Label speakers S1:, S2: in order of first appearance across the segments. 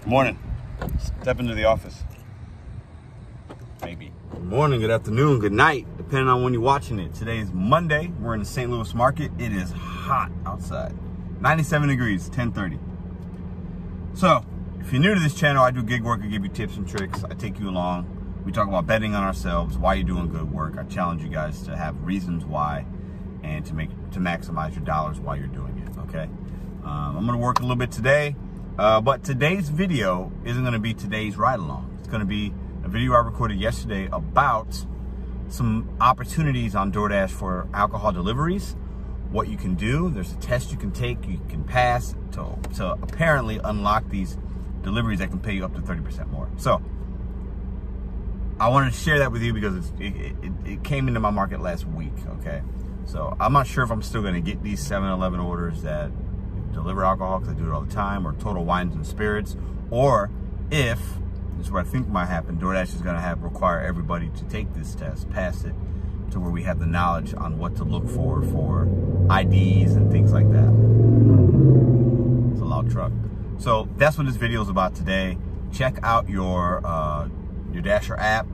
S1: Morning. Step into the office. Maybe. Good morning, good afternoon, good night, depending on when you're watching it. Today is Monday. We're in the St. Louis market. It is hot outside. 97 degrees, 10:30. So, if you're new to this channel, I do gig work. I give you tips and tricks. I take you along. We talk about betting on ourselves, why you're doing good work. I challenge you guys to have reasons why and to maximize your dollars while you're doing it, okay? I'm gonna work a little bit today. But today's video isn't going to be today's ride-along. It's going to be a video I recorded yesterday about some opportunities on DoorDash for alcohol deliveries, what you can do. There's a test you can take, you can pass to apparently unlock these deliveries that can pay you up to 30% more. So I wanted to share that with you because it came into my market last week, okay? So I'm not sure if I'm still going to get these 7-Eleven orders that deliver alcohol, because I do it all the time, or Total Wines and Spirits, or if, this is what I think might happen, DoorDash is going to require everybody to take this test, pass it, to where we have the knowledge on what to look for IDs and things like that. It's a loud truck. So that's what this video is about today. Check out your Dasher app.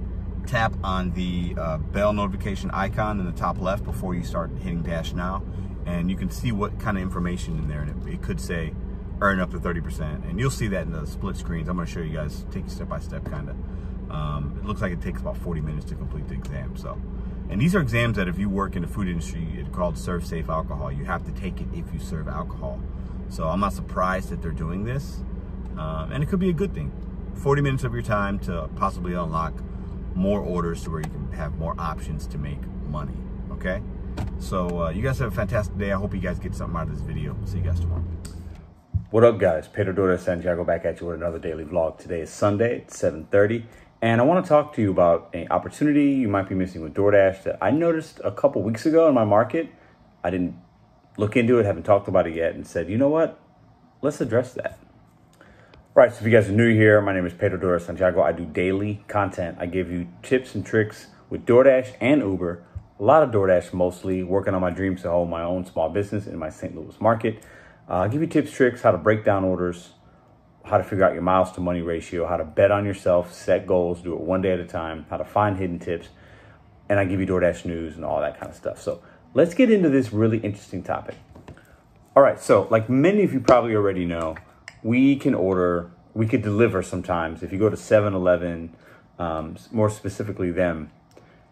S1: Tap on the bell notification icon in the top left before you start hitting Dash Now. And you can see what kind of information in there, and it could say earn up to 30%, and you'll see that in the split screens. I'm going to show you guys, take you step by step, kind of. It looks like it takes about 40 minutes to complete the exam. So, and these are exams that if you work in the food industry, it's called Serve Safe Alcohol. You have to take it if you serve alcohol. So I'm not surprised that they're doing this, and it could be a good thing. 40 minutes of your time to possibly unlock more orders to where you can have more options to make money. Okay. So you guys have a fantastic day. I hope you guys get something out of this video. See you guys tomorrow. What up, guys? Pedro DoorDash Santiago back at you with another daily vlog. Today is Sunday at 7:30, and I want to talk to you about an opportunity you might be missing with DoorDash that I noticed a couple weeks ago in my market. I didn't look into it, haven't talked about it yet, and said, you know what? Let's address that. All right, so if you guys are new here, my name is Pedro DoorDash Santiago. I do daily content. I give you tips and tricks with DoorDash and Uber. A lot of DoorDash, mostly working on my dreams to hold my own small business in my St. Louis market. I'll give you tips, tricks, how to break down orders, how to figure out your miles to money ratio, how to bet on yourself, set goals, do it one day at a time, how to find hidden tips, and I give you DoorDash news and all that kind of stuff. So let's get into this really interesting topic. All right, so like many of you probably already know, we could deliver sometimes. If you go to 7-Eleven, more specifically them,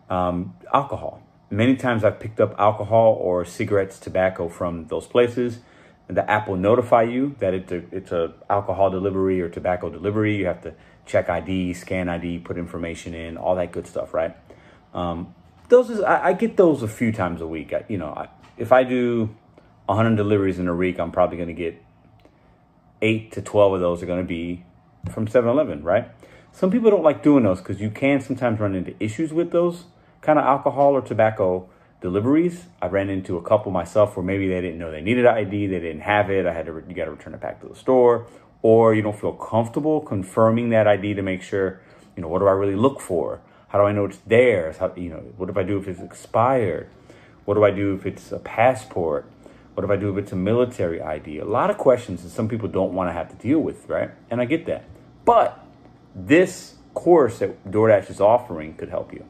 S1: alcohol. Many times I've picked up alcohol or cigarettes, tobacco from those places. And the app will notify you that it's a alcohol delivery or tobacco delivery. You have to check ID, scan ID, put information in, all that good stuff, right? I get those a few times a week. If I do 100 deliveries in a week, I'm probably going to get 8 to 12 of those are going to be from 7-Eleven, right? Some people don't like doing those because you can sometimes run into issues with those kind of alcohol or tobacco deliveries. I ran into a couple myself where maybe they didn't know they needed an ID, they didn't have it. You got to return it back to the store, or you don't feel comfortable confirming that ID to make sure, what do I really look for? How do I know it's theirs? What if I do if it's expired? What do I do if it's a passport? What if I do if it's a military ID? A lot of questions that some people don't want to have to deal with, right? And I get that. But this course that DoorDash is offering could help you.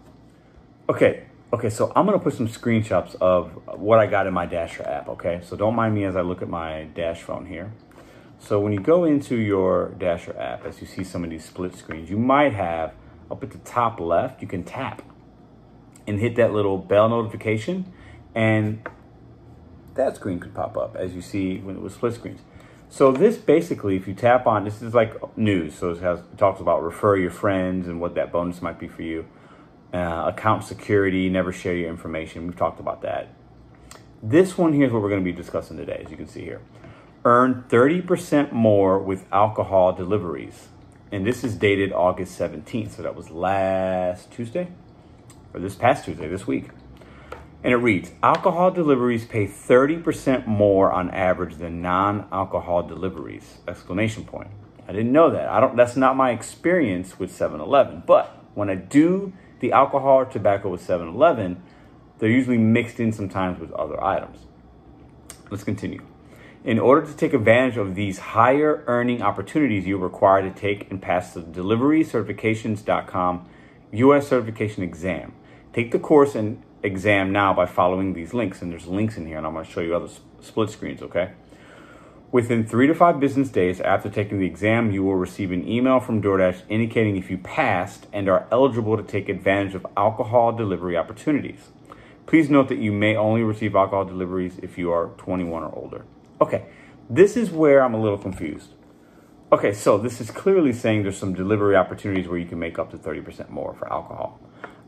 S1: Okay, so I'm going to put some screenshots of what I got in my Dasher app, okay? So don't mind me as I look at my Dash phone here. So when you go into your Dasher app, as you see some of these split screens, you might have, up at the top left, you can tap and hit that little bell notification, and that screen could pop up, as you see when it was split screens. So this basically, if you tap on, this is like news. So it talks about refer your friends and what that bonus might be for you. Account security, never share your information. We've talked about that. This one here is what we're going to be discussing today, as you can see here. Earn 30% more with alcohol deliveries. And this is dated August 17th. So that was last Tuesday, or this past Tuesday, this week. And it reads, alcohol deliveries pay 30% more on average than non-alcohol deliveries, exclamation point. I didn't know that. That's not my experience with 7-Eleven. But when I do the alcohol or tobacco with 7-Eleven, they're usually mixed in sometimes with other items. Let's continue.
S2: In order to take advantage of these higher earning opportunities, you're required to take and pass the deliverycertifications.com US certification exam. Take the course and exam now by following these links, and there's links in here, and I'm going to show you other split screens, okay? Within 3 to 5 business days after taking the exam, you will receive an email from DoorDash indicating if you passed and are eligible to take advantage of alcohol delivery opportunities. Please note that you may only receive alcohol deliveries if you are 21 or older. Okay, this is where I'm a little confused. Okay, so this is clearly saying there's some delivery opportunities where you can make up to 30% more for alcohol.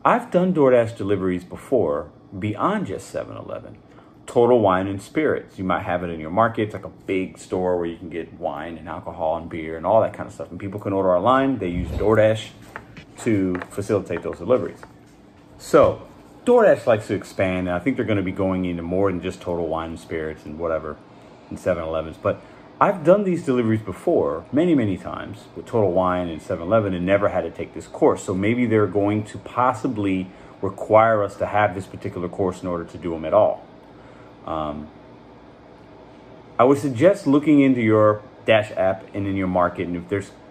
S2: I've done DoorDash deliveries before beyond just 7-Eleven. Total Wine and Spirits. You might have it in your market. It's like a big store where you can get wine and alcohol and beer and all that kind of stuff. And people can order online. They use DoorDash to facilitate those deliveries. So DoorDash likes to expand, and I think they're going to be going into more than just Total Wine and Spirits and whatever in 7-Elevens. But I've done these deliveries before many, many times with Total Wine and 7-Eleven and never had to take this course. So maybe they're going to possibly require us to have this particular course in order to do them at all. I would suggest looking into your Dash app and in your market. And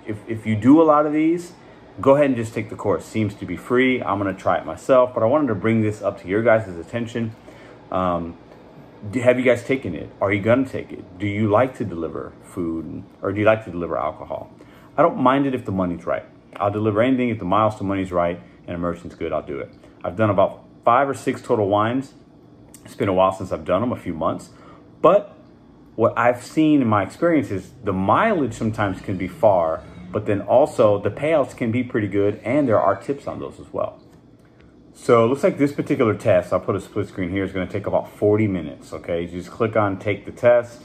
S2: if you do a lot of these, go ahead and just take the course. Seems to be free. I'm going to try it myself, but I wanted to bring this up to your guys' attention. Have you guys taken it? Are you going to take it? Do you like to deliver food, or do you like to deliver alcohol? I don't mind it if the money's right. I'll deliver anything if the miles to money's right and a merchant's good, I'll do it. I've done about 5 or 6 Total Wines. It's been a while since I've done them, a few months. But what I've seen in my experience is the mileage sometimes can be far, but then also the payouts can be pretty good, and there are tips on those as well. So it looks like this particular test, I'll put a split screen here, is going to take about 40 minutes, okay? You just click on take the test.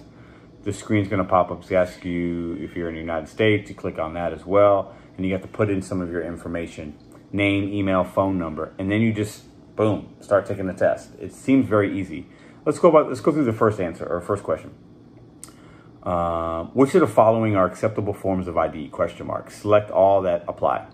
S2: The screen's going to pop up to ask you if you're in the United States. You click on that as well, and you have to put in some of your information, name, email, phone number, and then you just, boom, start taking the test. It seems very easy. Let's go through the first answer, or first question. Which of the following are acceptable forms of ID? Question mark. Select all that apply.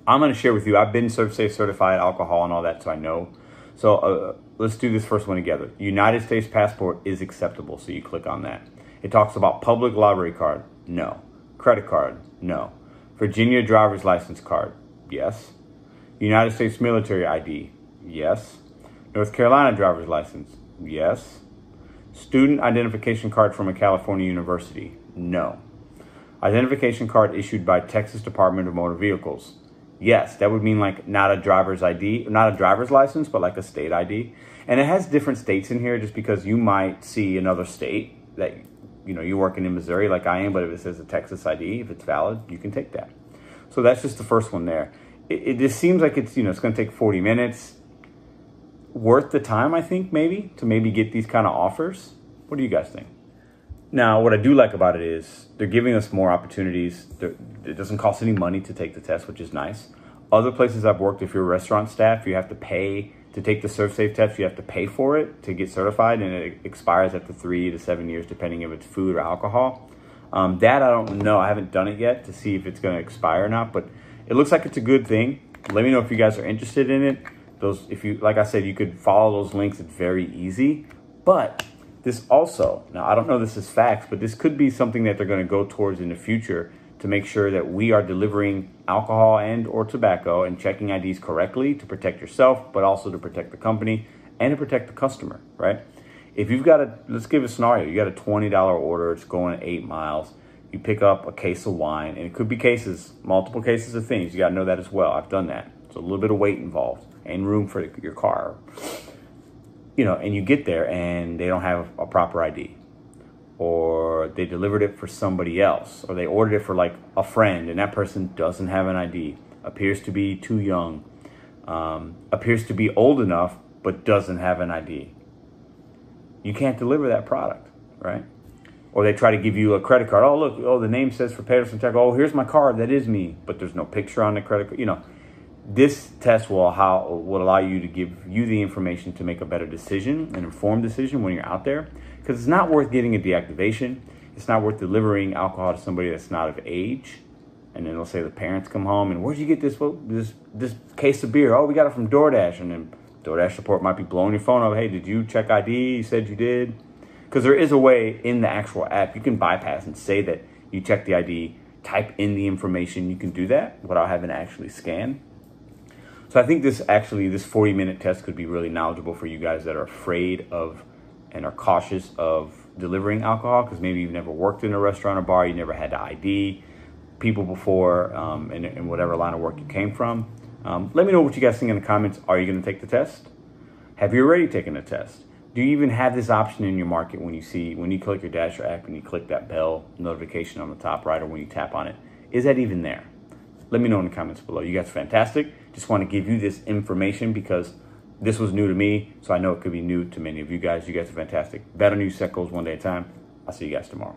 S2: I'm going to share with you, I've been ServSafe certified, alcohol and all that, so I know. So let's do this first one together. United States passport is acceptable, so you click on that. It talks about public library card. No. Credit card. No. Virginia driver's license card. Yes. United States military ID. Yes. North Carolina driver's license. Yes. Student identification card from a California university. No. Identification card issued by Texas Department of Motor Vehicles. Yes, that would mean like not a driver's ID, not a driver's license, but like a state ID. And it has different states in here just because you might see another state that, you know, you're working in Missouri like I am, but if it says a Texas ID, if it's valid, you can take that. So that's just the first one there. It just seems like it's, you know, it's going to take 40 minutes. Worth the time, I think, maybe, to maybe get these kind of offers. What do you guys think? Now, what I do like about it is they're giving us more opportunities. It doesn't cost any money to take the test, which is nice. Other places I've worked, if you're restaurant staff, you have to pay to take the ServSafe test. You have to pay for it to get certified, and it expires after 3 to 7 years, depending if it's food or alcohol. That I don't know. I haven't done it yet to see if it's going to expire or not, but it looks like it's a good thing. Let me know if you guys are interested in it. If you, like I said, you could follow those links. It's very easy, but this also, now I don't know this is facts, but this could be something that they're going to go towards in the future to make sure that we are delivering alcohol and or tobacco and checking IDs correctly to protect yourself, but also to protect the company and to protect the customer, right? If you've got let's give a scenario. You got a $20 order. It's going 8 miles. You pick up a case of wine, and it could be multiple cases of things. You got to know that as well. I've done that. So a little bit of weight involved and room for your car. You know, and you get there and they don't have a proper ID, or they delivered it for somebody else, or they ordered it for like a friend and that person doesn't have an ID, appears to be too young, appears to be old enough, but doesn't have an ID. You can't deliver that product, right? Or they try to give you a credit card. Oh, look, oh, the name says for Patterson Tech. Oh, here's my card. That is me, but there's no picture on the credit card. You know, this test will allow you to give you the information to make a better decision, an informed decision when you're out there. Because it's not worth getting a deactivation. It's not worth delivering alcohol to somebody that's not of age. And then let's say the parents come home and where'd you get this case of beer? Oh, we got it from DoorDash. And then DoorDash support might be blowing your phone up. Hey, did you check ID? You said you did. Because there is a way in the actual app, you can bypass and say that you check the ID, type in the information. You can do that without having to actually scan. So I think this 40-minute test could be really knowledgeable for you guys that are afraid of and are cautious of delivering alcohol, because maybe you've never worked in a restaurant or bar, you never had to ID people before, in whatever line of work you came from. Let me know what you guys think in the comments. Are you going to take the test? Have you already taken the test? Do you even have this option in your market when you click your Dasher app and you click that bell notification on the top right, or when you tap on it? Is that even there? Let me know in the comments below. You guys are fantastic. Just want to give you this information because this was new to me, so I know it could be new to many of you guys. You guys are fantastic. Bet on you, set goals one day at a time. I'll see you guys tomorrow.